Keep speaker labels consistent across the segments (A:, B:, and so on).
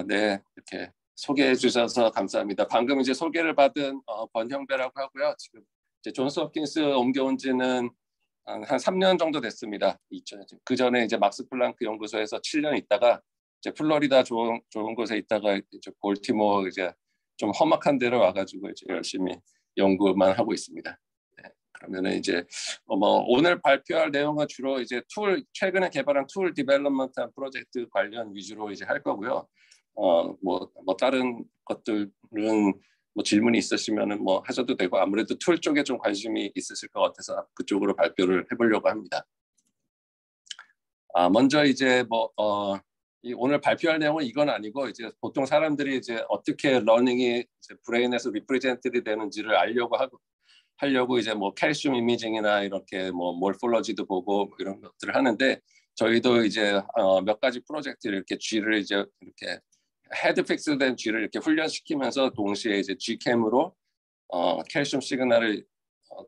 A: 네, 이렇게 소개해 주셔서 감사합니다. 방금 이제 소개를 받은 권형배라고 하고요. 지금 이제 존스 홉킨스 옮겨온 지는 한 3년 정도 됐습니다. 그 전에 이제 막스 플랑크 연구소에서 7년 있다가 이제 플로리다 좋은 곳에 있다가 이제 볼티모어 이제 좀 험악한 데로 와가지고 이제 열심히 연구만 하고 있습니다. 네, 그러면은 이제 뭐 오늘 발표할 내용은 주로 이제 최근에 개발한 툴 디벨롭먼트 프로젝트 관련 위주로 이제 할 거고요. 뭐 다른 것들은 뭐 질문이 있으시면은 뭐 하셔도 되고, 아무래도 툴 쪽에 좀 관심이 있으실 것 같아서 그쪽으로 발표를 해보려고 합니다. 먼저 이제 오늘 발표할 내용은 이건 아니고, 이제 보통 사람들이 이제 어떻게 러닝이 이제 브레인에서 리프레젠트리 되는지를 하려고 이제 뭐 칼슘 이미징이나 이렇게 뭐 몰폴로지도 보고 뭐 이런 것들을 하는데, 저희도 이제 몇 가지 프로젝트 이렇게 쥐를 이제 이렇게 헤드 픽스된 쥐를 이렇게 훈련시키면서 동시에 이제 G캠으로 칼슘 시그널을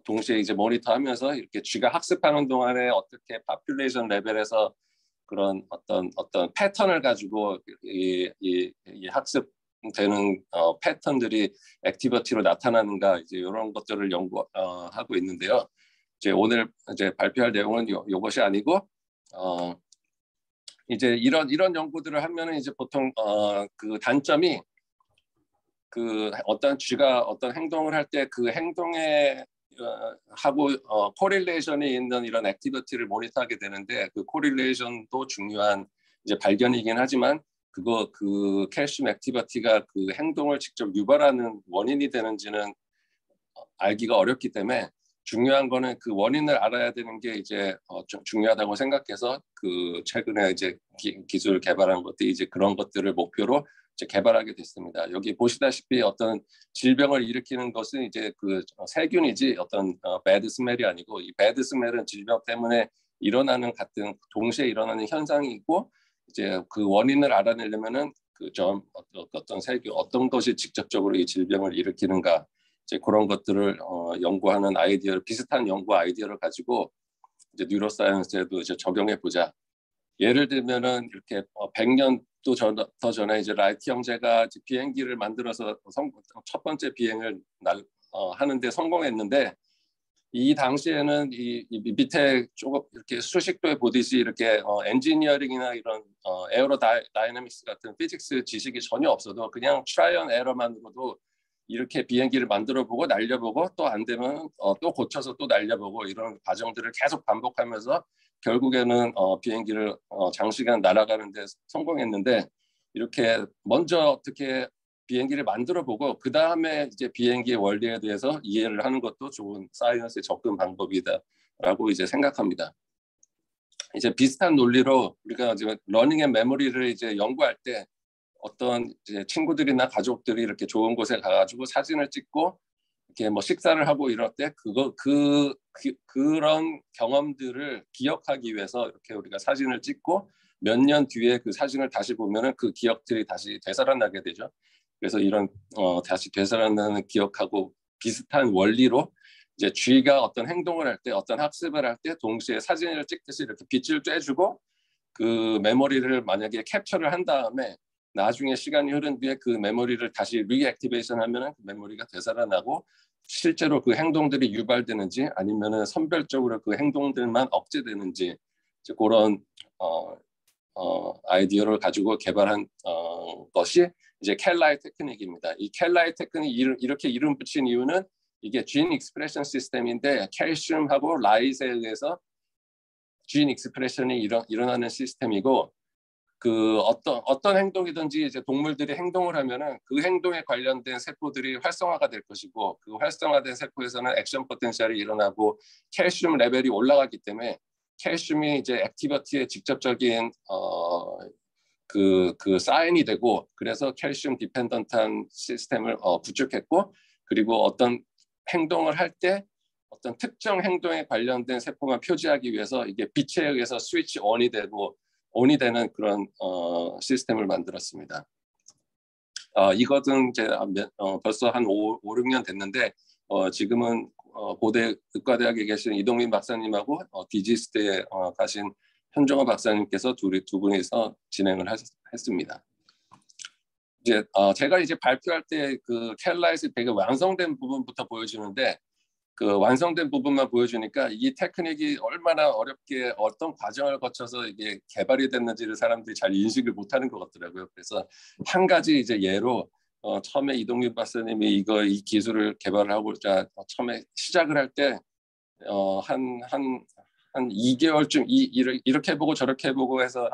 A: 동시에 이제 모니터하면서 이렇게 쥐가 학습하는 동안에 어떻게 파퓰레이션 레벨에서 그런 어떤 패턴을 가지고 이 학습되는 패턴들이 액티비티로 나타나는가, 이제 이런 것들을 연구하고 있는데요. 이제 오늘 이제 발표할 내용은 요것이 아니고, 이제 이런 연구들을 하면은 이제 보통 그 단점이 그 어떤 쥐가 어떤 행동을 할 때 그 행동에 하고 코릴레이션이 있는 이런 액티비티를 모니터하게 되는데, 그 코릴레이션도 중요한 이제 발견이긴 하지만 그 칼슘 액티비티가 그 행동을 직접 유발하는 원인이 되는지는 알기가 어렵기 때문에, 중요한 거는 그 원인을 알아야 되는 게 이제 좀 중요하다고 생각해서 그 최근에 이제 기술 개발한 것들이 이제 그런 것들을 목표로 이제 개발하게 됐습니다. 여기 보시다시피 어떤 질병을 일으키는 것은 이제 그 세균이지 어떤 배드 스멜이 아니고, 이 배드 스멜은 질병 때문에 일어나는 같은 동시에 일어나는 현상이고, 이제 그 원인을 알아내려면은 어떤 세균, 어떤 것이 직접적으로 이 질병을 일으키는가, 이제 그런 것들을 연구하는 비슷한 연구 아이디어를 가지고 이제 뉴로사이언스에도 이제 적용해 보자. 예를 들면은 이렇게 100년 더 전에 이제 라이트 형제가 비행기를 만들어서 첫 번째 비행을 하는데 성공했는데, 이 당시에는 이 밑에 조금 이렇게 수식도에 보듯이 이렇게 엔지니어링이나 이런 에어로다이내믹스 같은 피직스 지식이 전혀 없어도 그냥 트라이 앤 에러만으로도 이렇게 비행기를 만들어보고 날려보고 또 안 되면 또 고쳐서 또 날려보고, 이런 과정들을 계속 반복하면서 결국에는 비행기를 장시간 날아가는 데 성공했는데, 이렇게 먼저 어떻게 비행기를 만들어보고 그 다음에 이제 비행기의 원리에 대해서 이해를 하는 것도 좋은 사이언스의 접근 방법이다라고 이제 생각합니다. 이제 비슷한 논리로 우리가 이제 러닝 앤 메모리를 이제 연구할 때 어떤 이제 친구들이나 가족들이 이렇게 좋은 곳에 가가지고 사진을 찍고 이렇게 뭐 식사를 하고 이럴 때 그런 경험들을 기억하기 위해서 이렇게 우리가 사진을 찍고 몇 년 뒤에 그 사진을 다시 보면은 그 기억들이 다시 되살아나게 되죠. 그래서 이런 다시 되살아나는 기억하고 비슷한 원리로 이제 쥐가 어떤 행동을 할 때, 어떤 학습을 할 때 동시에 사진을 찍듯이 이렇게 빛을 쬐주고 그 메모리를 만약에 캡처를 한 다음에 나중에 시간이 흐른 뒤에 그 메모리를 다시 리액티베이션 하면은 그 메모리가 되살아나고 실제로 그 행동들이 유발되는지 아니면은 선별적으로 그 행동들만 억제되는지, 이제 그런 아이디어를 가지고 개발한 것이 이제 켈라이 테크닉입니다. 이 켈라이 테크닉 이렇게 이름 붙인 이유는 이게 진 익스프레션 시스템인데, 칼슘하고 라이스에 의해서 진 익스프레션이 일어나는 시스템이고, 그 어떤 행동이든지 이제 동물들이 행동을 하면은 그 행동에 관련된 세포들이 활성화가 될 것이고, 그 활성화된 세포에서는 액션 포텐셜이 일어나고 칼슘 레벨이 올라가기 때문에 칼슘이 이제 액티비티의 직접적인 그 사인이 되고, 그래서 칼슘 디펜던트한 시스템을 구축했고, 그리고 어떤 행동을 할 때 어떤 특정 행동에 관련된 세포만 표지하기 위해서 이게 빛에 의해서 스위치 온이 되는 그런 시스템을 만들었습니다. 이것은 이제 벌써 한 5, 6년 됐는데, 지금은 고대 의과대학에 계신 이동민 박사님하고 디지스대에 가신 현정호 박사님께서 두 분이서 진행을 했습니다. 이제 제가 이제 발표할 때 그 켈라에서 되게 완성된 부분부터 보여주는데 그 완성된 부분만 보여주니까 이 테크닉이 얼마나 어렵게 어떤 과정을 거쳐서 이게 개발이 됐는지를 사람들이 잘 인식을 못하는 것 같더라고요. 그래서 한 가지 이제 예로 처음에 이동균 박사님이 이 기술을 개발을 하고자 처음에 시작을 할 때 한 2개월쯤 이렇게 해보고 저렇게 해보고 해서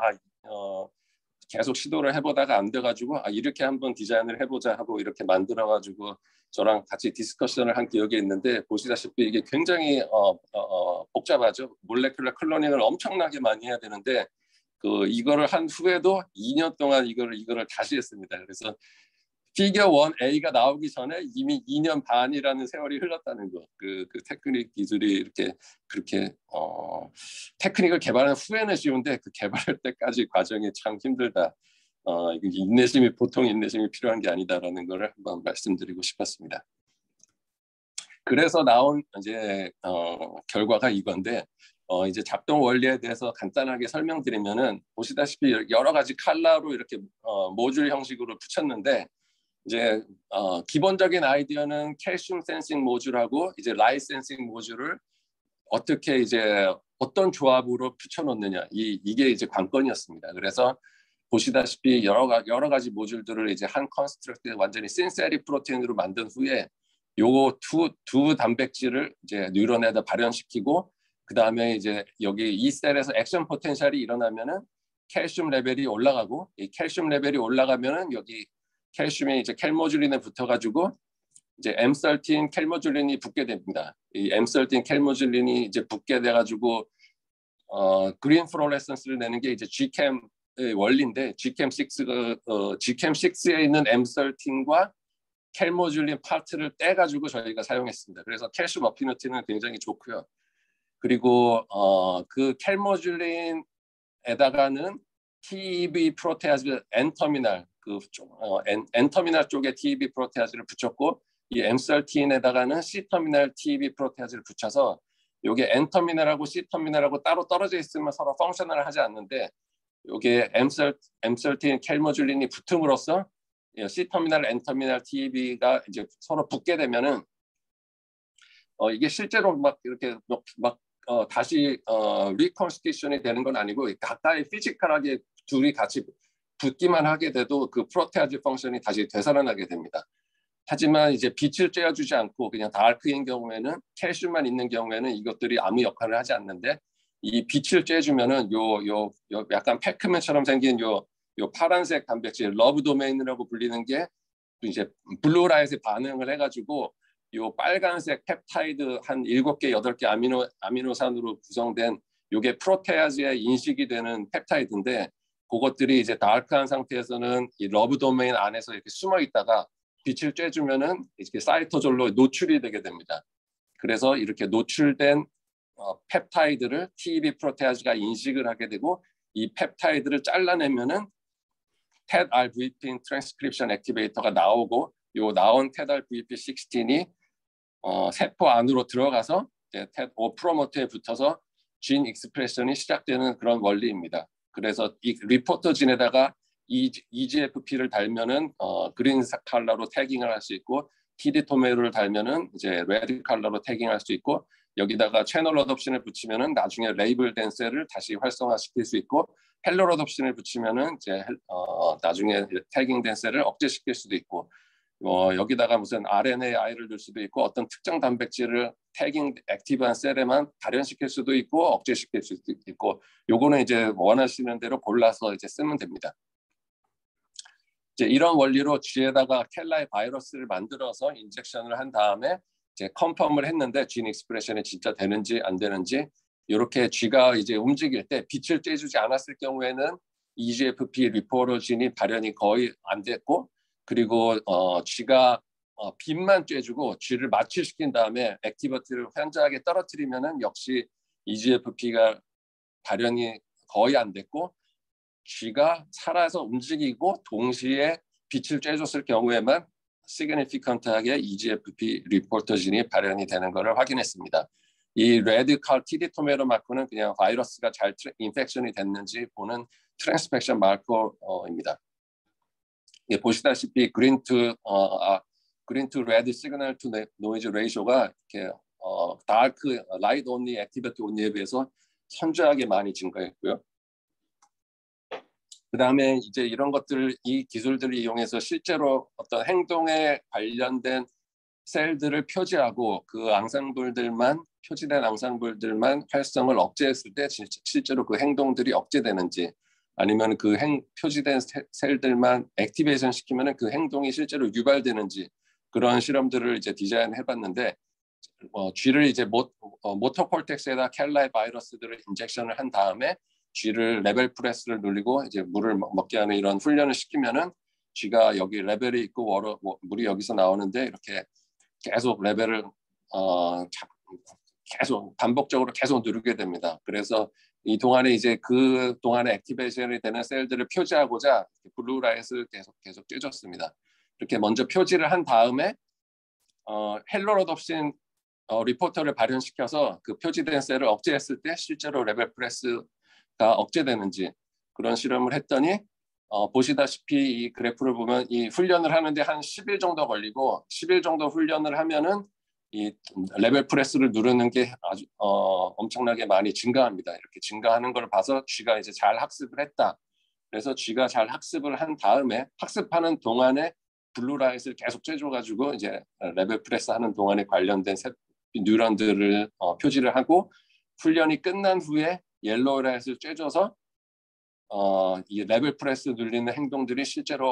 A: 계속 시도를 해보다가 안 돼가지고 이렇게 한번 디자인을 해보자 하고 이렇게 만들어가지고 저랑 같이 디스커션을 한 기억이 있는데 보시다시피 이게 굉장히 복잡하죠. 몰레큘러 클로닝을 엄청나게 많이 해야 되는데 이거를 한 후에도 2년 동안 이거를 다시 했습니다. 그래서 피겨 1A가 나오기 전에 이미 2년 반이라는 세월이 흘렀다는 거. 그 테크닉 기술이 이렇게 그렇게 테크닉을 개발한 후에는 쉬운데 그 개발할 때까지 과정이 참 힘들다. 인내심이 보통 인내심이 필요한 게 아니다라는 거를 한번 말씀드리고 싶었습니다. 그래서 나온 이제 결과가 이건데 이제 작동 원리에 대해서 간단하게 설명드리면은 보시다시피 여러 가지 컬러로 이렇게 모듈 형식으로 붙였는데 이제 기본적인 아이디어는 칼슘 센싱 모듈하고 이제 라이트 센싱 모듈을 어떻게 이제 어떤 조합으로 붙여놓느냐 이게 이제 관건이었습니다. 그래서 보시다시피 여러 가지 모듈들을 이제 한 컨스트럭트에 완전히 신세리 프로테인으로 만든 후에 요거 두 단백질을 이제 뉴런에다 발현시키고 그 다음에 이제 여기 이 셀에서 액션 포텐셜이 일어나면은 칼슘 레벨이 올라가고 이 칼슘 레벨이 올라가면은 여기 칼슘이 이제 켈모듈린에 붙어가지고 이제 M13 켈모듈린이 붙게 됩니다. 이 M13 켈모듈린이 이제 붙게 돼가지고 그린 플로레센스를 내는 게 이제 GChem의 원리인데 GChem6에 있는 M13과 켈모듈린 파트를 떼가지고 저희가 사용했습니다. 그래서 칼슘 어피니티는 굉장히 좋고요. 그리고 그 켈모듈린에다가는 TEB 프로테아즈 N터미널 N터미널 쪽에 TEB 프로테아즈를 붙였고 이 M13에다가는 C터미널 TEB 프로테아즈를 붙여서 이게 N터미널하고 C터미널하고 따로 떨어져 있으면 서로 펑셔널을 하지 않는데 이게 M13 켈모듈린이 붙음으로써 C터미널, N터미널 TEB가 이제 서로 붙게 되면은 이게 실제로 막 이렇게 다시 리컨스티튜션이 되는 건 아니고 가까이 피지컬하게 둘이 같이 붙기만 하게 돼도 그 프로테아즈 펑션이 다시 되살아나게 됩니다. 하지만 이제 빛을 쬐어주지 않고 그냥 다크인 경우에는 칼슘만 있는 경우에는 이것들이 아무 역할을 하지 않는데 이 빛을 쬐주면은 요 약간 패크맨처럼 생긴 요 파란색 단백질 러브 도메인이라고 불리는 게 이제 블루라이트에 반응을 해가지고 요 빨간색 펩타이드 한 7개, 8개 아미노산으로 구성된 요게 프로테아즈에 인식이 되는 펩타이드인데 그것들이 이제 다크한 상태에서는 이 러브 도메인 안에서 이렇게 숨어 있다가 빛을 쬐주면은 이렇게 사이토졸로 노출이 되게 됩니다. 그래서 이렇게 노출된 펩타이드를 TEB 프로테아즈가 인식을 하게 되고 이 펩타이드를 잘라내면은 TED-RVP 트랜스크립션 액티베이터가 나오고 요 나온 TED-RVP16이 세포 안으로 들어가서 TED5 프로모터에 붙어서 진 익스프레션이 시작되는 그런 원리입니다. 그래서 이 리포터진에다가 EGFP를 달면은 그린 컬러로 태깅을 할 수 있고 TD-토메로를 달면은 이제 레드 컬러로 태깅할 수 있고 여기다가 채널 어덥션을 붙이면은 나중에 레이블된 셀을 다시 활성화시킬 수 있고 헬로 어덥션을 붙이면은 이제 나중에 태깅된 셀을 억제시킬 수도 있고 여기다가 무슨 RNA를 넣을 수도 있고 어떤 특정 단백질을 태깅 액티브한 셀에만 발현시킬 수도 있고 억제시킬 수도 있고 요거는 이제 원하시는 대로 골라서 이제 쓰면 됩니다. 이제 이런 원리로 G에다가 켈라의 바이러스를 만들어서 인젝션을 한 다음에 이제 컨펌을 했는데 진 익스프레션이 진짜 되는지 안 되는지 이렇게 G가 이제 움직일 때 빛을 쬐주지 않았을 경우에는 EGFP 리포터진이 발현이 거의 안 됐고 그리고 G가 빛만 쬐주고 G를 마취시킨 다음에 액티비티를 현저하게 떨어뜨리면은 역시 EGFP가 발현이 거의 안 됐고 G가 살아서 움직이고 동시에 빛을 쬐줬을 경우에만 시그니피컨트하게 EGFP 리포터진이 발현이 되는 것을 확인했습니다. 이 레드 칼 TD-토메로 마커는 그냥 바이러스가 잘 인펙션이 됐는지 보는 트랜스펙션 마커입니다. 예, 보시다시피 그린 투 레드 시그널 투 노이즈 레이쇼가 이렇게 다크 라이트 온리 액티비티 온리에 비해서 현저하게 많이 증가했고요. 그 다음에 이제 이런 것들, 이 기술들을 이용해서 실제로 어떤 행동에 관련된 셀들을 표지하고 그 표지된 앙상블들만 활성을 억제했을 때 실제로 그 행동들이 억제되는지, 아니면 그 표지된 셀들만 액티베이션 시키면 그 행동이 실제로 유발되는지, 그런 실험들을 이제 디자인해봤는데, 쥐를 이제 모터 콜텍스에다 켈라의 바이러스들을 인젝션을 한 다음에 쥐를 레벨 프레스를 누르고 이제 물을 먹게 하는 이런 훈련을 시키면은 쥐가 여기 레벨이 있고 물이 여기서 나오는데 이렇게 계속 레벨을 계속 반복적으로 계속 누르게 됩니다. 그래서 이 동안에 이제 그 동안에 액티베이션이 되는 셀들을 표지하고자 블루라이트를 계속 쬐줬습니다. 이렇게 먼저 표지를 한 다음에 헬로로덥신 리포터를 발현시켜서 그 표지된 셀을 억제했을 때 실제로 레벨 프레스가 억제되는지 그런 실험을 했더니 보시다시피 이 그래프를 보면 이 훈련을 하는데 한 10일 정도 걸리고 10일 정도 훈련을 하면은 이 레벨 프레스를 누르는 게 아주 엄청나게 많이 증가합니다. 이렇게 증가하는 걸 봐서 쥐가 이제 잘 학습을 했다. 그래서 쥐가 잘 학습을 한 다음에 학습하는 동안에 블루라이트를 계속 쬐줘가지고 이제 레벨 프레스 하는 동안에 관련된 뉴런들을 표지를 하고 훈련이 끝난 후에 옐로우 라이트를 쬐줘서 이 레벨 프레스 눌리는 행동들이 실제로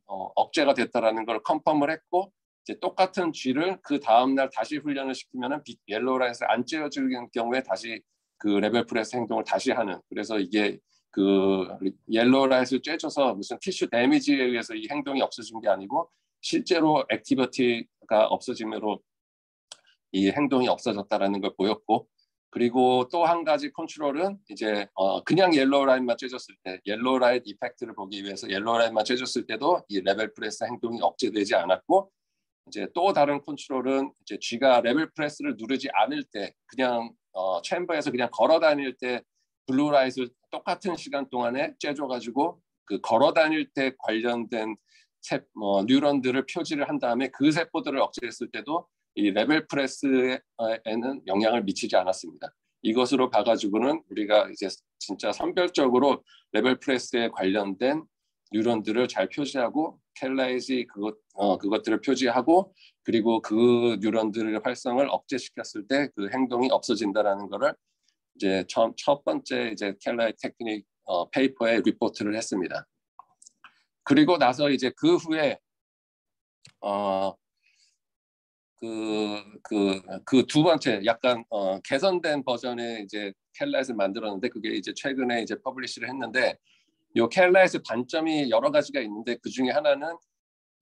A: 억제가 됐다라는 걸 컨펌을 했고, 이제 똑같은 쥐를 그 다음 날 다시 훈련을 시키면은 옐로우 라이트를 안 쬐어지는 경우에 다시 그 레벨 프레스 행동을 다시 하는. 그래서 이게 그 옐로우 라이트를 쬐줘서 무슨 티슈 데미지에 의해서 이 행동이 없어진 게 아니고 실제로 액티비티가 없어짐으로 이 행동이 없어졌다라는 걸 보였고, 그리고 또 한 가지 컨트롤은 이제 그냥 옐로우 라인만 쬐줬을 때 옐로우 라인 이펙트를 보기 위해서 옐로우 라인만 쬐줬을 때도 이 레벨 프레스 행동이 억제되지 않았고, 이제 또 다른 컨트롤은 이제 쥐가 레벨 프레스를 누르지 않을 때 그냥 챔버에서 그냥 걸어 다닐 때 블루 라이트를 똑같은 시간 동안에 쬐줘가지고 그 걸어 다닐 때 관련된 뉴런들을 표지를 한 다음에 그 세포들을 억제했을 때도 이 레벨 프레스에는 영향을 미치지 않았습니다. 이것으로 봐가지고는 우리가 이제 진짜 선별적으로 레벨 프레스에 관련된 뉴런들을 잘 표시하고 켈라이지 그것들을 표지하고, 그리고 그 뉴런들의 활성을 억제시켰을 때 그 행동이 없어진다라는 거를 이제 첫 번째 이제 켈라이 테크닉 페이퍼에 리포트를 했습니다. 그리고 나서 이제 그 후에 그 두 번째 약간 개선된 버전의 이제 켈라잇을 만들었는데, 그게 이제 최근에 이제 퍼블리시를 했는데, 요 켈라잇의 단점이 여러 가지가 있는데 그 중에 하나는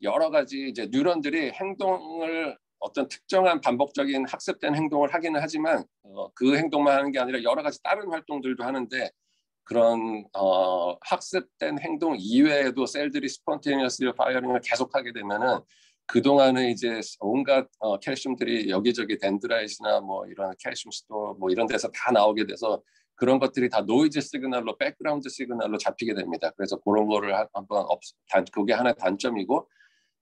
A: 여러 가지 이제 뉴런들이 행동을 어떤 특정한 반복적인 학습된 행동을 하기는 하지만 그 행동만 하는 게 아니라 여러 가지 다른 활동들도 하는데, 그런 학습된 행동 이외에도 셀들이 스폰테니어스 파이어링을 계속하게 되면은 그동안은 이제 온갖 캘슘들이 여기저기 덴드라이트나 뭐 이런 캘슘 스토어 뭐 이런 데서 다 나오게 돼서 그런 것들이 다 노이즈 시그널로 백그라운드 시그널로 잡히게 됩니다. 그래서 그런 거를 한번 그게 하나의 단점이고,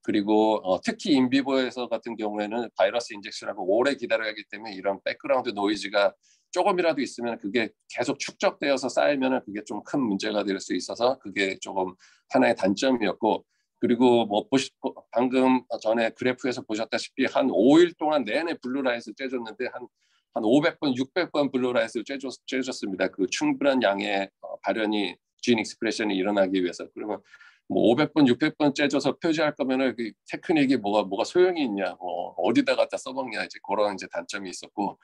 A: 그리고 특히 인비보에서 같은 경우에는 바이러스 인젝션하고 오래 기다려야 하기 때문에 이런 백그라운드 노이즈가 조금이라도 있으면 그게 계속 축적되어서 쌓이면 그게 좀 큰 문제가 될 수 있어서 그게 조금 하나의 단점이었고, 그리고 뭐 방금 전에 그래프에서 보셨다시피 한 5일 동안 내내 블루라이트를 쬐줬는데 한 500번, 600번 블루라이트를 쬐줬습니다. 그 충분한 양의 발현이 진 익스프레션이 일어나기 위해서. 그러면 뭐 500번, 600번 째줘서 표지할 거면은 그 테크닉이 뭐가 소용이 있냐, 어디다 갖다 써먹냐, 이제 그런 이제 단점이 있었고,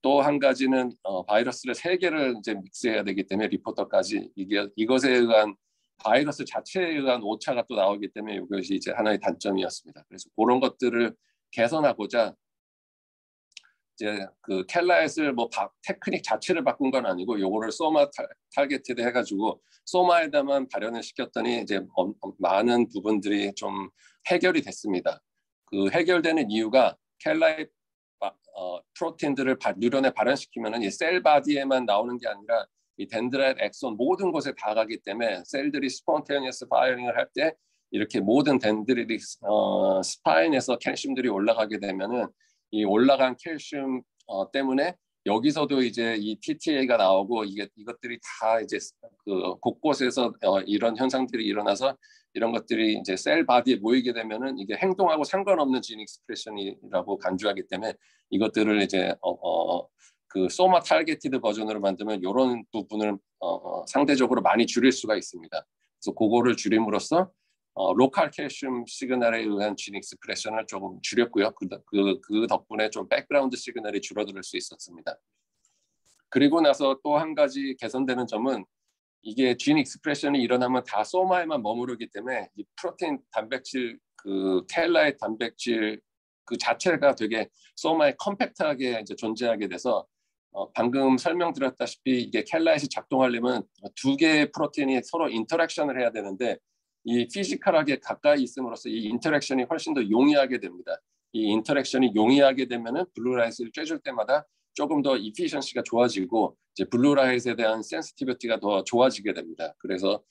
A: 또 한 가지는 바이러스를 3개를 이제 믹스해야 되기 때문에 리포터까지 이것에 의한 바이러스 자체에 의한 오차가 또 나오기 때문에 이것이 이제 하나의 단점이었습니다. 그래서 그런 것들을 개선하고자 이제 그 켈라잇을 뭐 테크닉 자체를 바꾼 건 아니고 요거를 소마 타겟티드 해가지고 소마에다만 발현을 시켰더니 이제 많은 부분들이 좀 해결이 됐습니다. 그 해결되는 이유가 켈라잇 프로틴들을 뉴런에 발현시키면은 이 셀 바디에만 나오는 게 아니라 이 덴드라이트 엑손 모든 곳에 다 가기 때문에 셀들이 스폰테니어스 파이어링을 할 때 이렇게 모든 덴드리틱 스파인에서 캘슘들이 올라가게 되면은 이 올라간 캘슘 때문에 여기서도 이제 이 TTA가 나오고 이것들이 다 이제 그 곳곳에서 이런 현상들이 일어나서 이런 것들이 이제 셀 바디에 모이게 되면은 이게 행동하고 상관없는 진 익스프레션이라고 간주하기 때문에 이것들을 이제 그 소마 타겟티드 버전으로 만들면 이런 부분을 상대적으로 많이 줄일 수가 있습니다. 그래서 그거를 줄임으로써 로컬 캘슘 시그널에 의한 진 익스프레션을 조금 줄였고요. 그 덕분에 좀 백그라운드 시그널이 줄어들 수 있었습니다. 그리고 나서 또 한 가지 개선되는 점은 이게 진 익스프레션이 일어나면 다 소마에만 머무르기 때문에 이 프로테인 단백질 그 켈라의 단백질 그 자체가 되게 소마에 컴팩트하게 이제 존재하게 돼서 방금 설명드렸다시피 이게 켈라잇이 작동하려면 두 개의 프로테인이 서로 인터랙션을 해야 되는데 이 피지컬하게 가까이 있음으로써 이 인터랙션이 훨씬 더 용이하게 됩니다. 이 인터랙션이 용이하게 되면은 블루라이트를 쬐줄 때마다 조금 더 이피션시가 좋아지고 이제 블루라이트에 대한 센시티비티가 더 좋아지게 됩니다. 그래서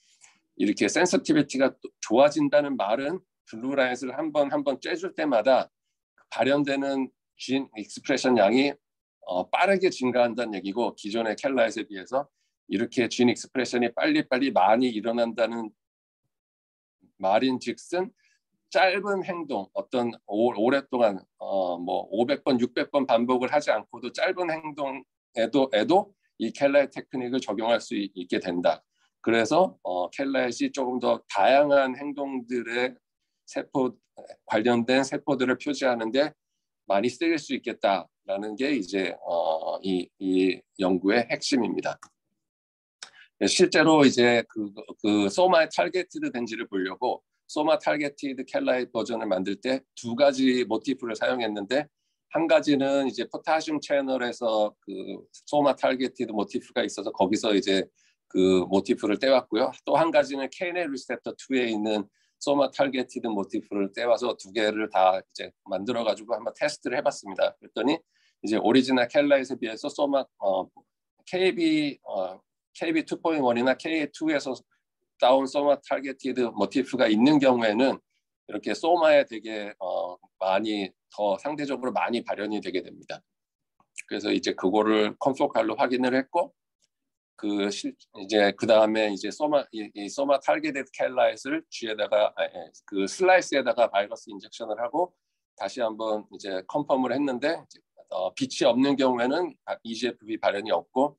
A: 이렇게 센시티비티가 좋아진다는 말은 블루라이트를 한번 쬐줄 때마다 발현되는 진 익스프레션 양이 빠르게 증가한다는 얘기고 기존의 켈라잇에 비해서 이렇게 진 익스프레션이 빨리빨리 많이 일어난다는 말인즉슨 짧은 행동 어떤 오랫동안 뭐 500번 600번 반복을 하지 않고도 짧은 행동에도 이 켈라잇 테크닉을 적용할 수 있게 된다. 그래서 켈라잇이 조금 더 다양한 행동들의 관련된 세포들을 표시하는데 많이 쓰일 수 있겠다라는 게 이제 이 연구의 핵심입니다. 실제로 이제 그 소마 타겟티드 덴지를 보려고 소마 타겟티드 켈라잇 버전을 만들 때 두 가지 모티프를 사용했는데 한 가지는 이제 포타슘 채널에서 그 소마 타겟티드 모티프가 있어서 거기서 이제 그 모티프를 떼왔고요. 또 한 가지는 KNA 리셉터 2에 있는 소마 타겟티드 모티프를 떼와서 두 개를 다 이제 만들어 가지고 한번 테스트를 해봤습니다. 그랬더니 이제 오리지널 켈라잇에 비해서 소마 KB 2.1이나 KA2에서 다운 소마 타겟티드 모티프가 있는 경우에는 이렇게 소마에 되게 많이 더 상대적으로 많이 발현이 되게 됩니다. 그래서 이제 그거를 컴포칼로 확인을 했고 이제 그 다음에 이제 소마 타겟티드 켈라잇을 G에다가 그 슬라이스에다가 바이러스 인젝션을 하고 다시 한번 이제 컨펌을 했는데 빛이 없는 경우에는 EGFB 발현이 없고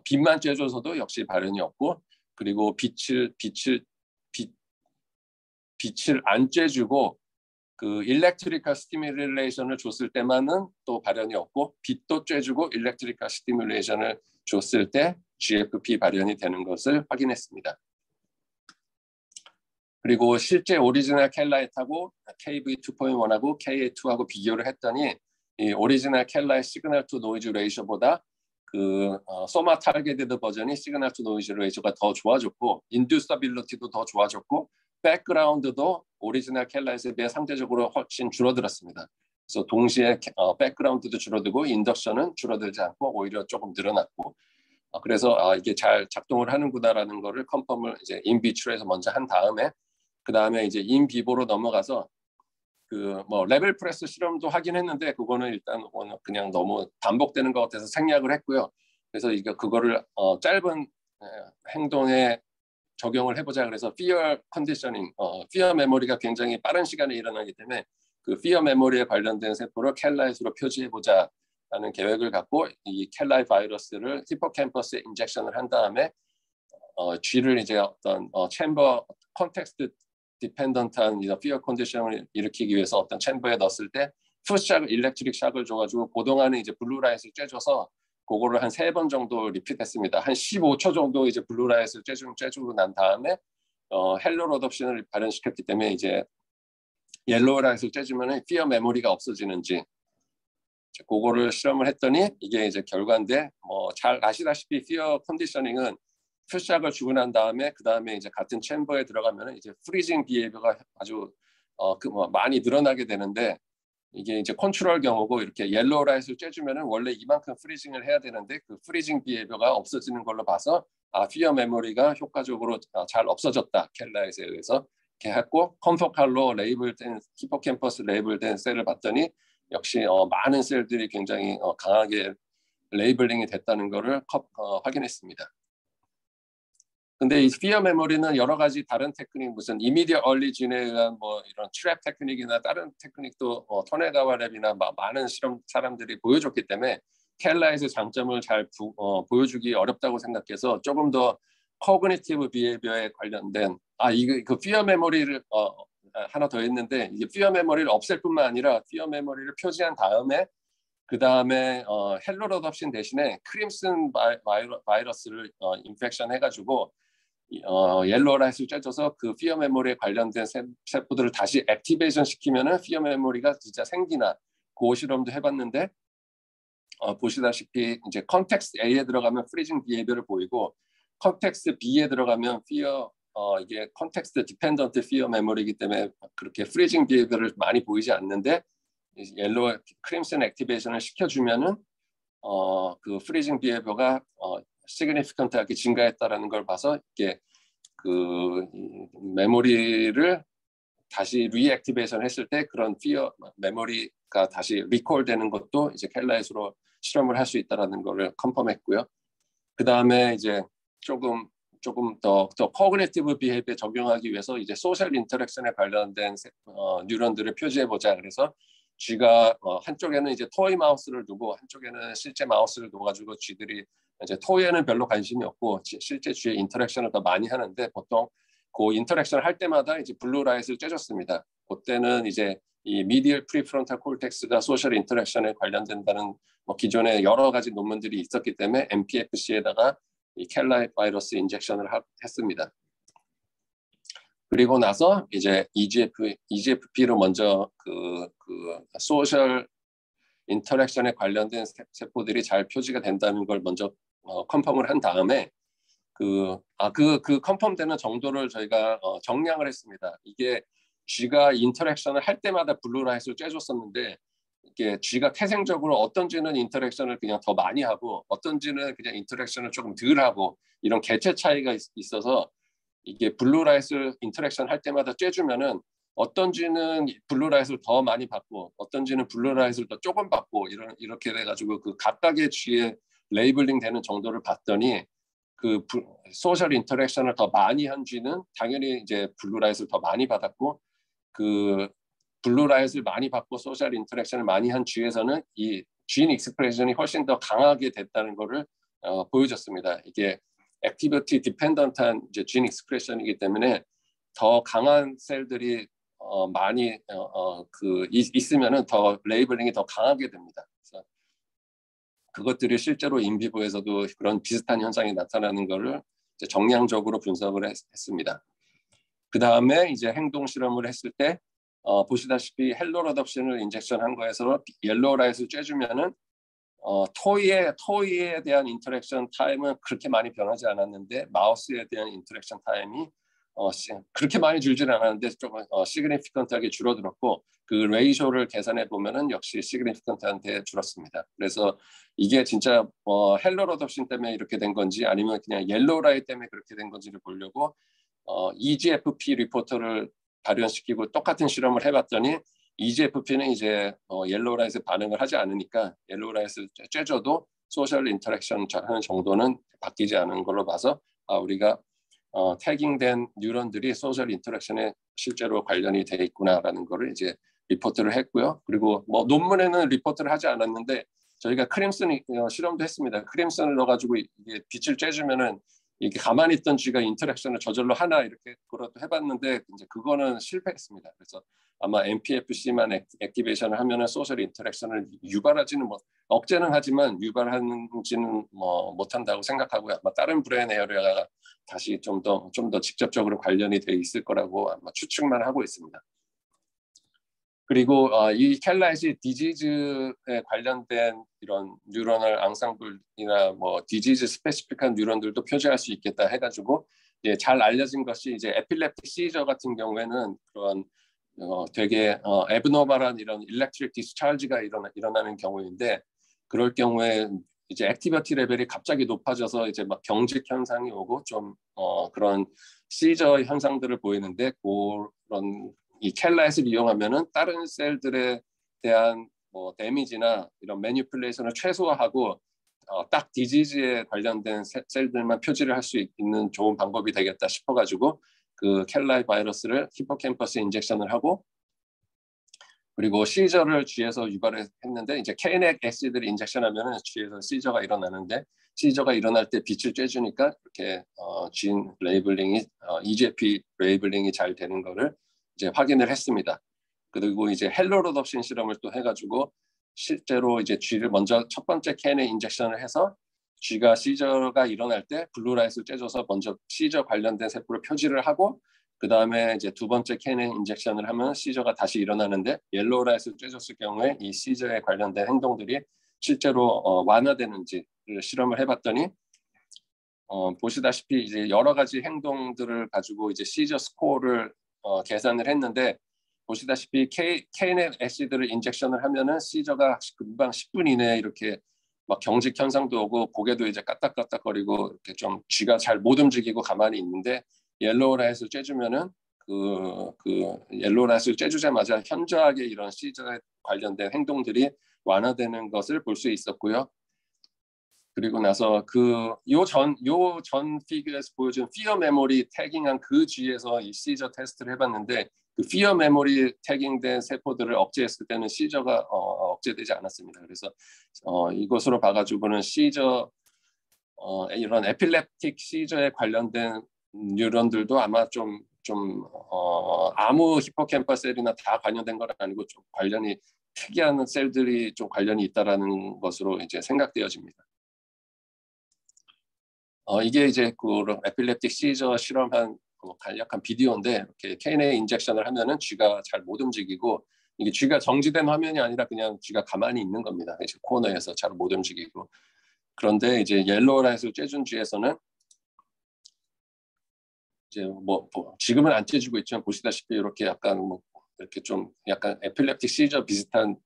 A: 빛만 쬐줘서도 역시 발현이 없고 그리고 빛을 안 쬐주고 그 일렉트리컬 스티뮬레이션을 줬을 때만은 또 발현이 없고 빛도 쬐주고 일렉트리컬 스티뮬레이션을 줬을 때 GFP 발현이 되는 것을 확인했습니다. 그리고 실제 오리지널 켈라잇하고 KB2.1하고 KA2하고 비교를 했더니 이 오리지널 켈라잇 시그널 투 노이즈 레이셔보다 그 소마 타겟티드 버전이 시그널 투 노이즈 레이셔가 더 좋아졌고 인듀서빌리티도 더 좋아졌고 백그라운드도 오리지널 켈라잇에 비해 상대적으로 훨씬 줄어들었습니다. 그래서 동시에 백그라운드도 줄어들고 인덕션은 줄어들지 않고 오히려 조금 늘어났고 그래서 이게 잘 작동을 하는구나라는 거를 컨펌을 이제 인비트로에서 먼저 한 다음에 그 다음에 이제 인비보로 넘어가서 그 뭐 레벨 프레스 실험도 하긴 했는데 그거는 일단 그냥 너무 반복되는 것 같아서 생략을 했고요. 그래서 그거를 짧은 행동에 적용을 해보자 그래서 fear conditioning, fear 메모리가 굉장히 빠른 시간에 일어나기 때문에 그 fear 메모리에 관련된 세포를 켈라잇으로 표시해보자라는 계획을 갖고 이 켈라잇 바이러스를 히포캠퍼스에 인젝션을 한 다음에 G를 이제 어떤 챔버 컨텍스트 디펜던트한 fear 컨디션을 일으키기 위해서 어떤 챔버에 넣었을 때 푸시샥 일렉트릭 샥을 줘가지고 그동안에 이제 블루라이트를 쬐줘서 그거를 한 3번 정도 리핏했습니다. 한 15초 정도 이제 블루라이트를 쬐주고 난 다음에 헬로 로덥션을 발현시켰기 때문에 이제 옐로우 라이트를 쬐주면 피어 메모리가 없어지는지 그거를 실험을 했더니 이게 이제 결과인데 잘 아시다시피 피어 컨디셔닝은 푸시샥을 주고 난 다음에 그 다음에 이제 같은 챔버에 들어가면 이제 프리징 비헤이비어가 아주 많이 늘어나게 되는데 이게 이제 컨트롤 경우고 이렇게 옐로우 라이트를 쬐주면은 원래 이만큼 프리징을 해야 되는데 그 프리징 비헤이비어가 없어지는 걸로 봐서 피어 메모리가 효과적으로 잘 없어졌다 켈라잇에 의해서 이렇게 했고 컴포칼로 레이블된 히포캠퍼스 레이블된 셀을 봤더니 역시 많은 셀들이 굉장히 강하게 레이블링이 됐다는 것을 확인했습니다. 근데 이 피어 메모리는 여러 가지 다른 테크닉, 무슨 이미디어 얼리 진에 의한 뭐 이런 트랩 테크닉이나 다른 테크닉도 토네가와 랩이나 많은 실험 사람들이 보여줬기 때문에 켈라이트의 장점을 잘 보여주기 어렵다고 생각해서 조금 더 코그니티브 비헤이비어에 관련된 그 피어 메모리를 하나 더 했는데, 이게 피어 메모리를 없앨 뿐만 아니라 피어 메모리를 표시한 다음에 그 다음에 헬로로덥신 대신에 크림슨 바이러스를 인펙션 해가지고 옐로라이트를 쬐줘서 그 피어 메모리에 관련된 세포들을 다시 액티베이션 시키면은 피어 메모리가 진짜 생기나, 그 실험도 해봤는데 보시다시피 이제 컨텍스트 A에 들어가면 프리징 비헤이비어를 보이고 컨텍스트 B에 들어가면 이게 컨텍스트 디펜던트 피어 메모리이기 때문에 그렇게 프리징 비헤이비어를 많이 보이지 않는데, 옐로우 크림슨 액티베이션을 시켜주면은 그 프리징 비헤이비어가 시그니피컨트하게 증가했다라는 걸 봐서 이게 그 메모리를 다시 리액티베이션 했을 때 그런 피어 메모리가 다시 리콜되는 것도 이제 켈라이트로 실험을 할 수 있다라는 거를 컨펌했고요. 그 다음에 이제 조금 더 코그니티브 비헤이비어에 적용하기 위해서 이제 소셜 인터랙션에 관련된 뉴런들을 표시해 보자. 그래서 쥐가 한쪽에는 이제 토이 마우스를 두고 한쪽에는 실제 마우스를 둬가지고 쥐들이 이제 토이에는 별로 관심이 없고 실제 쥐의 인터랙션을 더 많이 하는데, 보통 그 인터랙션을 할 때마다 이제 블루라이트를 쬐줬습니다. 그때는 이제 이 미디얼 프리프론탈 콜텍스가 소셜 인터랙션에 관련된다는 기존에 여러 가지 논문들이 있었기 때문에 MPFC에다가 이 켈라이트 바이러스 인젝션을 했습니다. 그리고 나서 이제 EGFP로 먼저 그 소셜 인터랙션에 관련된 세포들이 잘 표시가 된다는 걸 먼저 컨펌을 한 다음에 그 컨펌되는 정도를 저희가 정량을 했습니다. 이게 쥐가 인터랙션을 할 때마다 블루라이트를 쬐줬었는데, 이게 쥐가 태생적으로 어떤 쥐는 인터랙션을 그냥 더 많이 하고 어떤 쥐는 그냥 인터랙션을 조금 덜 하고 이런 개체 차이가 있어서 이게 블루라이트 인터랙션 할 때마다 쬐주면은 어떤 쥐는 블루라이트를 더 많이 받고 어떤 쥐는 블루라이트를 더 조금 받고 이렇게 돼가지고 그 각각의 쥐의 레이블링 되는 정도를 봤더니 그 소셜 인터랙션을 더 많이 한 쥐는 당연히 이제 블루라이트를 더 많이 받았고, 그 블루라이트를 많이 받고 소셜 인터랙션을 많이 한 쥐에서는 이 진 익스프레션이 훨씬 더 강하게 됐다는 것을 보여줬습니다. 이게 액티비티 디펜던트한 이제 진 익스프레션이기 때문에 더 강한 셀들이 많이 있으면은 더 레이블링이 더 강하게 됩니다. 그래서 그것들이 실제로 인비보에서도 그런 비슷한 현상이 나타나는 것을 이제 정량적으로 분석을 했습니다. 그 다음에 이제 행동 실험을 했을 때 보시다시피 헬로로덥신을 인젝션한 거에서 옐로우라이트를 쬐주면은 토이에 대한 인터랙션 타임은 그렇게 많이 변하지 않았는데 마우스에 대한 인터랙션 타임이 그렇게 많이 줄지는 않았는데 조금 시그니피컨트하게 줄어들었고, 그 레이쇼를 계산해 보면은 역시 시그니피컨트한테 줄었습니다. 그래서 이게 진짜 헬로로덥신 때문에 이렇게 된 건지 아니면 그냥 옐로우라이트 때문에 그렇게 된 건지를 보려고 EGFP 리포터를 발현시키고 똑같은 실험을 해봤더니 EGFP는 이제 옐로우라이트 반응을 하지 않으니까 옐로우라이트 쬐줘도 소셜 인터랙션 하는 정도는 바뀌지 않은 걸로 봐서 우리가 태깅된 뉴런들이 소셜 인터랙션에 실제로 관련이 돼 있구나라는 거를 이제 리포트를 했고요. 그리고 논문에는 리포트를 하지 않았는데 저희가 크림슨 실험도 했습니다. 크림슨을 넣어가지고 이게 빛을 쬐주면은 이게 가만히 있던 쥐가 인터랙션을 저절로 하나 이렇게 그것도 해봤는데 이제 그거는 실패했습니다. 그래서 아마 MPFC만 액티베이션을 하면은 소셜 인터랙션을 유발하지는 억제는 하지만 유발하지는 못한다고 생각하고요. 아마 다른 브레인 에어리아가 다시 좀 더 직접적으로 관련이 돼 있을 거라고 아마 추측만 하고 있습니다. 그리고 이 켈라이트 디지즈에 관련된 이런 뉴런al 앙상블이나 디지즈 스페시픽한 뉴런들도 표시할 수 있겠다 해가지고 이제 잘 알려진 것이 이제 에필lep틱 시저 같은 경우에는 그런 되게 애브노멀한 이런 일렉트릭 디스차지가 일어나는 경우인데, 그럴 경우에 이제 액티비티 레벨이 갑자기 높아져서 이제 막 경직 현상이 오고 좀 그런 시저 현상들을 보이는데 그런 이 켈라잇을 이용하면은 다른 셀들에 대한 뭐 데미지나 이런 매니플레이션을 최소화하고 딱 디지즈에 관련된 셀들만 표지를 할 수 있는 좋은 방법이 되겠다 싶어가지고 그 켈라잇 바이러스를 히포캠퍼스에 인젝션을 하고 그리고 시저를 쥐에서 유발했는데 이제 케이넥 애시드를 인젝션하면은 쥐에서 시저가 일어나는데 시저가 일어날 때 빛을 쬐주니까 이렇게 진 레이블링이 EGFP 레이블링이 잘 되는 거를 이제 확인을 했습니다. 그리고 이제 헬로로덥신 실험을 또 해가지고 실제로 이제 쥐를 먼저 첫 번째 캔에 인젝션을 해서 쥐가 시저가 일어날 때 블루라이트를 쬐줘서 먼저 시저 관련된 세포를 표지를 하고 그 다음에 이제 두 번째 캔에 인젝션을 하면 시저가 다시 일어나는데 옐로우라이트를 쬐줬을 경우에 이 시저에 관련된 행동들이 실제로 완화되는지를 실험을 해봤더니 보시다시피 이제 여러 가지 행동들을 가지고 이제 시저 스코어를 계산을 했는데 보시다시피 케이넥 애시드를 인젝션을 하면은 시저가 금방 10분 이내에 이렇게 막 경직 현상도 오고 고개도 이제 까딱까딱거리고 이렇게 좀 쥐가 잘 못 움직이고 가만히 있는데 옐로우 라이트를 쬐주면은 그 옐로우 라이트를 쬐주자마자 현저하게 이런 시저에 관련된 행동들이 완화되는 것을 볼 수 있었고요. 그리고 나서 요 전 피규어에서 보여준 피어 메모리 태깅한 그 쥐에서 이 시저 테스트를 해봤는데 그 피어 메모리 태깅된 세포들을 억제했을 때는 시저가 억제되지 않았습니다. 그래서 이것으로 봐가지고는 시저 이런 에필렙틱 시저에 관련된 뉴런들도 아마 좀 아무 히포캠퍼스 셀이나 다 관련된 건 아니고 좀 관련이 특이한 셀들이 좀 관련이 있다라는 것으로 이제 생각되어집니다. 이게 이제 그 에필렙틱 시저 실험한 간략한 비디오인데 이렇게 케이네 인젝션을 하면은 쥐가 잘 못 움직이고 이게 쥐가 정지된 화면이 아니라 그냥 쥐가 가만히 있는 겁니다. 이제 코너에서 잘 못 움직이고 그런데 이제 옐로우 라이트를 쬐준 쥐에서는 이제 뭐 지금은 안 쬐주고 있지만 보시다시피 이렇게 약간 뭐 이렇게 좀 약간 에필렙틱 시저 비슷한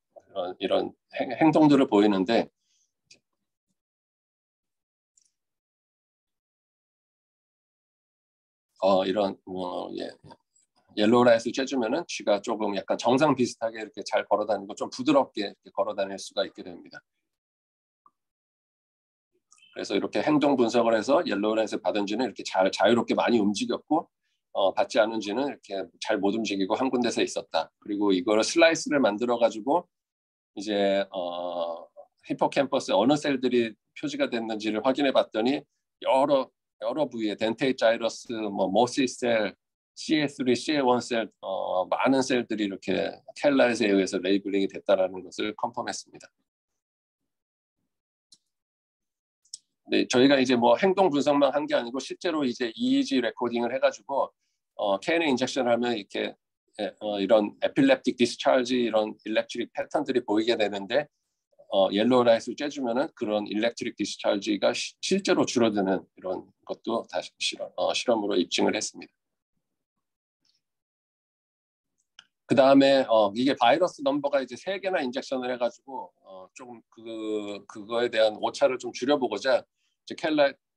A: 이런 행동들을 보이는데 이런 옐로우 라이트 쬐주면은 쥐가 조금 약간 정상 비슷하게 이렇게 잘 걸어다니고 좀 부드럽게 이렇게 걸어다닐 수가 있게 됩니다. 그래서 이렇게 행동 분석을 해서 옐로우 라이트 받은 쥐는 이렇게 자유롭게 많이 움직였고 받지 않은 쥐는 이렇게 잘 못 움직이고 한 군데서 있었다. 그리고 이거를 슬라이스를 만들어 가지고 이제 히포캠퍼스 어느 셀들이 표지가 됐는지를 확인해 봤더니 여러 부위에 덴테이트 자이러스, 뭐 모시 셀, CA3, CA1 셀 많은 셀들이 이렇게 켈라잇에 의해서 레이블링이 됐다라는 것을 컨펌했습니다. 네, 저희가 이제 뭐 행동 분석만 한 게 아니고 실제로 이제 EEG 레코딩을 해가지고 KNA 인젝션을 하면 이렇게 이런 에필렙틱 디스차지 이런 일렉트릭 패턴들이 보이게 되는데 옐로우 라이트를 쬐주면은 그런 일렉트릭 디스차지가 실제로 줄어드는 이런 것도 다시 실험으로 입증을 했습니다. 그 다음에 이게 바이러스 넘버가 이제 3개나 인젝션을 해가지고 조금 그거에 대한 오차를 좀 줄여보고자 이제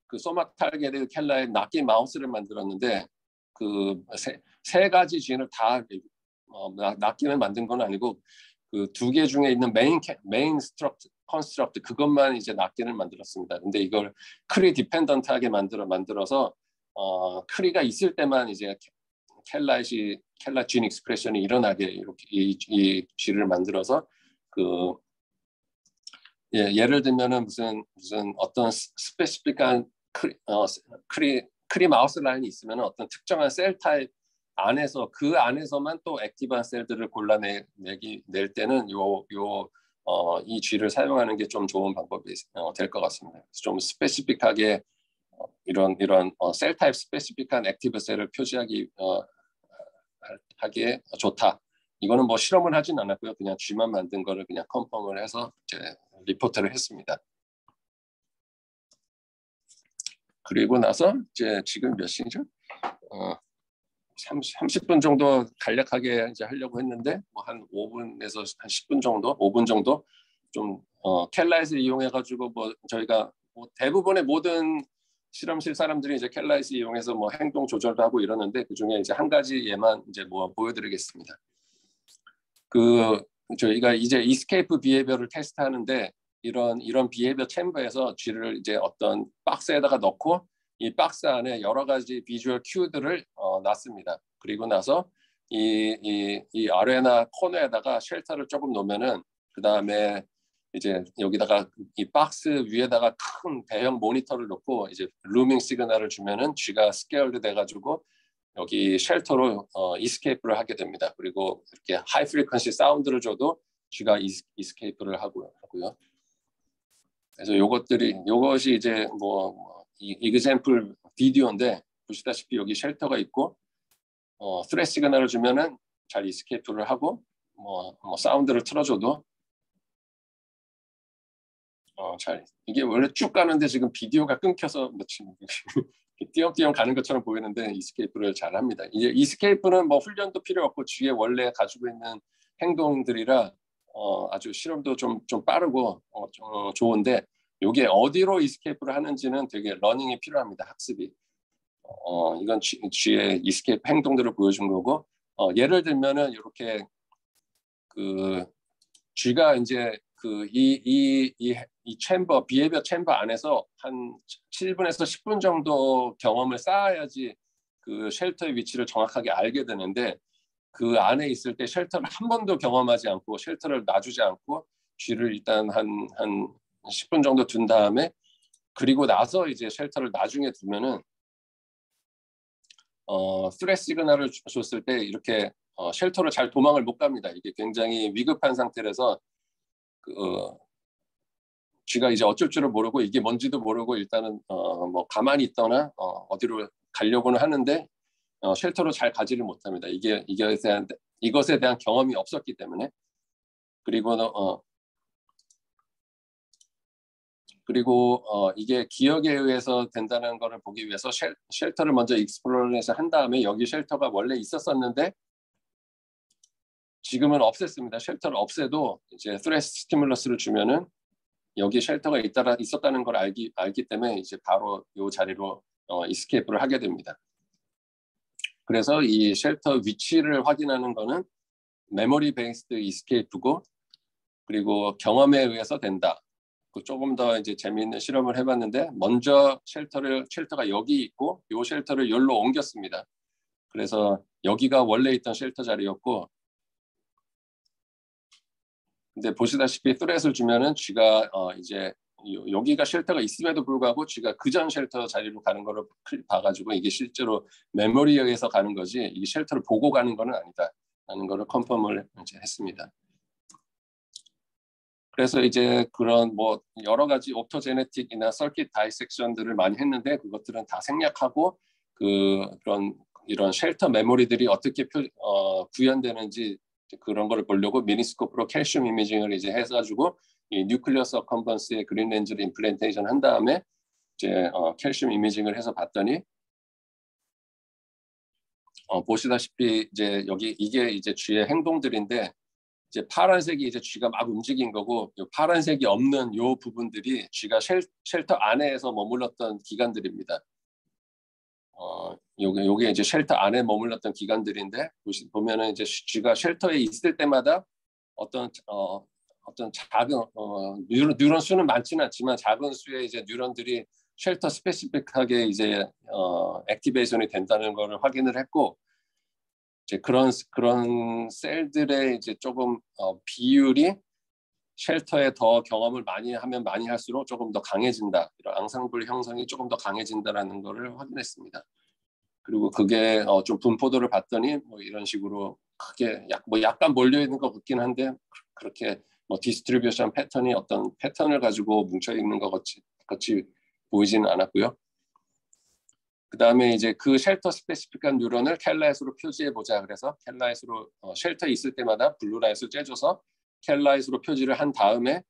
A: 그 소마 타르게트 켈라의 낚기 마우스를 만들었는데 그 세 가지 쥐를 다 낚기는 만든 건 아니고 그 2개 중에 있는 메인 컨스트럭트 그것만 이제 낚기를 만들었습니다. 근데 이걸 크리 디펜던트하게 만들어서 크리가 있을 때만 이제 켈라 진 익스프레션이 일어나게 이렇게 이 쥐를 만들어서 예를 들면은 무슨 어떤 스페시픽한 크리 마우스 라인이 있으면 어떤 특정한 셀 타입 안에서 그 안에서만 또 액티브한 셀들을 골라낼 때는 이 쥐를 사용하는 게 좀 좋은 방법이 될 것 같습니다. 그래서 좀 스페시픽하게 이런 셀 타입 스페시픽한 액티브 셀을 표시하기 하기에 좋다. 이거는 뭐 실험을 하진 않았고요. 그냥 쥐만 만든 거를 그냥 컨펌을 해서 이제 리포트를 했습니다. 그리고 나서 이제 지금 몇 시죠? 30분 정도 간략하게 이제 하려고 했는데 뭐 한 5분에서 한 10분 정도, 5분 정도 좀 켈라잇을 이용해 가지고 뭐 저희가 뭐 대부분의 모든 실험실 사람들이 이제 켈라이스 이용해서 뭐 행동 조절도 하고 이러는데 그 중에 이제 한 가지 예만 이제 뭐 보여드리겠습니다. 저희가 이제 이스케이프 비헤이비어를 테스트하는데 이런 비헤이비어 챔버에서 쥐를 이제 어떤 박스에다가 넣고 이 박스 안에 여러 가지 비주얼 큐들을 놨습니다. 그리고 나서 이 아래나 코너에다가 쉘터를 조금 놓으면은 그 다음에 이제 여기다가 이 박스 위에다가 큰 대형 모니터를 놓고 이제 루밍 시그널을 주면은 쥐가 스케일드 돼가지고 여기 쉘터로 이스케이프를 하게 됩니다. 그리고 이렇게 하이 프리퀀시 사운드를 줘도 쥐가 이스케이프를 하고요. 그래서 요것이 이제 뭐 이그샘플 비디오인데 보시다시피 여기 쉘터가 있고 스트레스 시그널을 주면은 잘 이스케이프를 하고 뭐 사운드를 틀어줘도 잘 이게 원래 쭉 가는데 지금 비디오가 끊겨서 띄엄띄엄 가는 것처럼 보이는데 이스케이프를 잘 합니다. 이제 이스케이프는 뭐 훈련도 필요 없고 쥐에 원래 가지고 있는 행동들이라 아주 실험도 좀 빠르고 좋은데 이게 어디로 이스케이프를 하는지는 되게 러닝이 필요합니다. 학습이. 이건 쥐의 이스케이프 행동들을 보여준 거고 예를 들면은 이렇게 그 쥐가 이제 이 챔버 비헤비어 챔버 안에서 한 7분에서 10분 정도 경험을 쌓아야지 그 쉘터의 위치를 정확하게 알게 되는데 그 안에 있을 때 쉘터를 한 번도 경험하지 않고 쉘터를 놔주지 않고 쥐를 일단 한 10분 정도 둔 다음에 그리고 나서 이제 쉘터를 나중에 두면은 스트레스 시그널을 줬을 때 이렇게 쉘터로 잘 도망을 못 갑니다. 이게 굉장히 위급한 상태라서 쥐가 이제 어쩔 줄을 모르고 이게 뭔지도 모르고 일단은 뭐 가만히 있거나 어디로 가려고는 하는데 쉘터로 잘 가지를 못합니다. 이것에 대한 경험이 없었기 때문에 그리고 이게 기억에 의해서 된다는 것을 보기 위해서 쉘터를 먼저 익스플로레이션 한 다음에 여기 쉘터가 원래 있었었는데 지금은 없앴습니다. 쉘터를 없애도 이제 스트레스 스티뮬러스를 주면은 여기 쉘터가 있었다는 걸 알기 때문에 이제 바로 이 자리로 이스케이프를 하게 됩니다. 그래서 이 쉘터 위치를 확인하는 거는 메모리 베이스드 이스케이프고 그리고 경험에 의해서 된다. 조금 더 이제 재미있는 실험을 해봤는데 먼저 쉘터가 여기 있고 이 쉘터를 여기로 옮겼습니다. 그래서 여기가 원래 있던 쉘터 자리였고 근데 보시다시피 스트레스를 주면은 쥐가 이제 여기가 쉘터가 있음에도 불구하고 쥐가 그전 쉘터 자리로 가는 거를 봐가지고 이게 실제로 메모리에 의해서 가는 거지 이게 쉘터를 보고 가는 거는 아니다라는 거를 컨펌을 이제 했습니다. 그래서 이제 그런 뭐 여러 가지 옵토제네틱이나 서킷 다이섹션들을 많이 했는데 그것들은 다 생략하고 이런 쉘터 메모리들이 어떻게 구현되는지 그런 거를 보려고 미니스코프로 칼슘 이미징을 이제 해가지고 이 뉴클리어 서컴번스의 그린 렌즈를 임플란테이션 한 다음에 이제 칼슘 이미징을 해서 봤더니 보시다시피 이제 여기 이게 이제 쥐의 행동들인데 이제 파란색이 이제 쥐가 막 움직인 거고 파란색이 없는 요 부분들이 쥐가 쉘터 안에서 머물렀던 기간들입니다. 요게 이제 쉘터 안에 머물렀던 기간들인데 보면은 이제 쥐가 쉘터에 있을 때마다 어떤 작은 뉴런 수는 많지는 않지만 작은 수의 이제 뉴런들이 쉘터 스페시픽하게 이제 액티베이션이 된다는 것을 확인을 했고 이제 그런 셀들의 이제 조금 비율이 쉘터에 더 경험을 많이 하면 많이 할수록 조금 더 강해진다. 이런 앙상블 형성이 조금 더 강해진다라는 것을 확인했습니다. 그리고 그게 좀 분포도를 봤더니 뭐 이런 식으로 크게 약간 몰려 있는 것 같긴 한데 그렇게 뭐 디스트리뷰션 패턴이 어떤 패턴을 가지고 뭉쳐 있는 것 같이 보이지는 않았고요. 그 다음에 이제 그 쉘터 스페시픽한 뉴런을 켈라잇으로 표지해 보자. 그래서 켈라잇으로 쉘터에 있을 때마다 블루라잇을 쬐줘서 켈라잇으로 표지를 한 다음에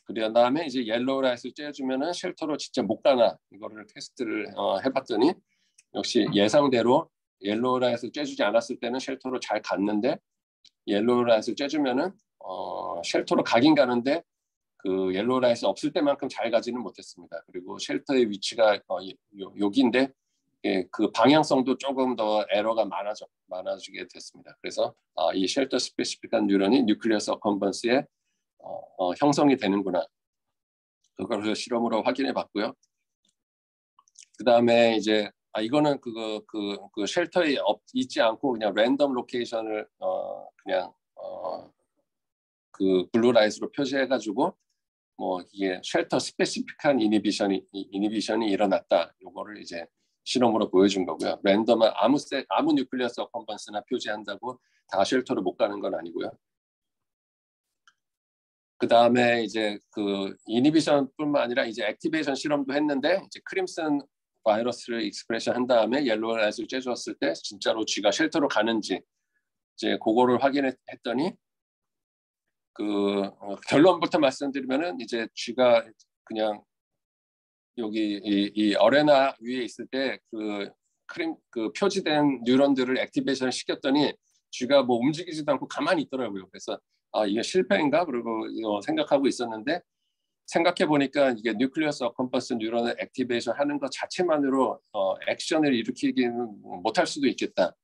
A: 그런 다음에 이제 옐로우라잇을 쬐주면은 쉘터로 진짜 못 가나 이거를 테스트를 해봤더니 역시 예상대로 옐로우라잇을 쬐주지 않았을 때는 쉘터로 잘 갔는데 옐로우라잇을 쬐주면은 쉘터로 가긴 가는데 그 옐로우 라이트 없을 때만큼 잘 가지는 못했습니다. 그리고 쉘터의 위치가 여기인데 그 방향성도 조금 더 에러가 많아지게 됐습니다. 그래서 이 쉘터 스페시픽한 뉴런이 뉴클리어스 어컨번스에 형성이 되는구나. 그걸 실험으로 확인해 봤고요. 그 다음에 이제 이거는 그 쉘터에 있지 않고 그냥 랜덤 로케이션을 그냥 그 블루라이트로 표시해가지고 뭐 이게 쉘터 스페시픽한 이니비션이 일어났다. 요거를 이제 실험으로 보여준 거고요. 랜덤한 아무 뉴클리어스 어컨번스나 표시한다고 다 쉘터로 못 가는 건 아니고요. 그 다음에 이제 그 이니비션뿐만 아니라 이제 액티베이션 실험도 했는데 이제 크림슨 바이러스를 익스프레션 한 다음에 옐로우 라이트를 쬐주었을 때 진짜로 쥐가 쉘터로 가는지 이제 그거를 확인했더니 그 결론부터 말씀드리면은 이제 쥐가 그냥 여기 이 어레나 위에 있을 때 그 표지된 뉴런들을 액티베이션 시켰더니 쥐가 뭐 움직이지도 않고 가만히 있더라고요. 그래서 이게 실패인가? 그리고 이거 생각하고 있었는데 생각해 보니까 이게 뉴클리어스 어컨버스 뉴런을 액티베이션 하는 것 자체만으로 액션을 일으키기는 못할 수도 있겠다.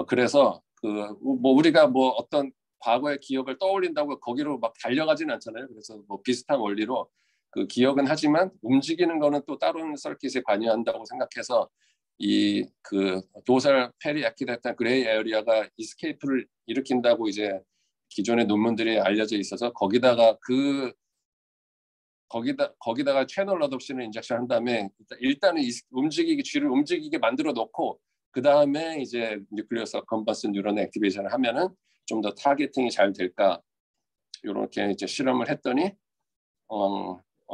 A: 그래서 뭐 우리가 뭐 어떤 과거의 기억을 떠올린다고 거기로 막 달려가진 않잖아요. 그래서 뭐 비슷한 원리로 그 기억은 하지만 움직이는 거는 또 다른 서킷에 관여한다고 생각해서 이 그 도살 페리 액티베이션 그레이 에어리아가 이스케이프를 일으킨다고 이제 기존의 논문들이 알려져 있어서 거기다가 채널 어댑션을 인젝션 한 다음에 일단은 쥐를 움직이게 만들어 놓고 그 다음에 이제 뉴클리어스 컨버스 뉴런 액티베이션을 하면은 좀 더 타겟팅이 잘 될까 이렇게 이제 실험을 했더니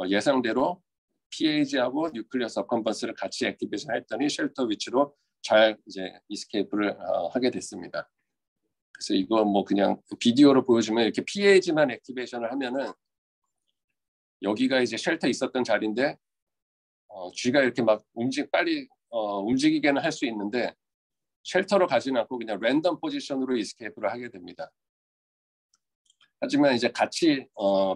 A: 예상대로 PAG하고 뉴클리어스 컨버스를 같이 액티베이션 했더니 쉘터 위치로 잘 이제 이스케이프를 하게 됐습니다. 그래서 이거 뭐 그냥 비디오로 보여주면 이렇게 PAG만 액티베이션을 하면은 여기가 이제 쉘터 있었던 자리인데 쥐가 이렇게 막 빨리 움직이게는 할 수 있는데 쉘터로 가지는 않고 그냥 랜덤 포지션으로 이스케이프를 하게 됩니다. 하지만 이제 같이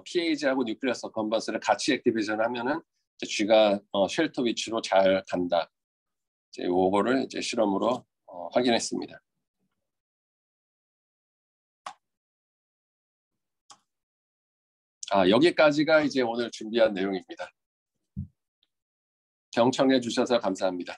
A: PAG하고 뉴클리어스 컨버스를 같이 액티베이션 하면은 쥐가 쉘터 위치로 잘 간다. 이제 요거를 이제 실험으로 확인했습니다. 여기까지가 이제 오늘 준비한 내용입니다. 경청해 주셔서 감사합니다.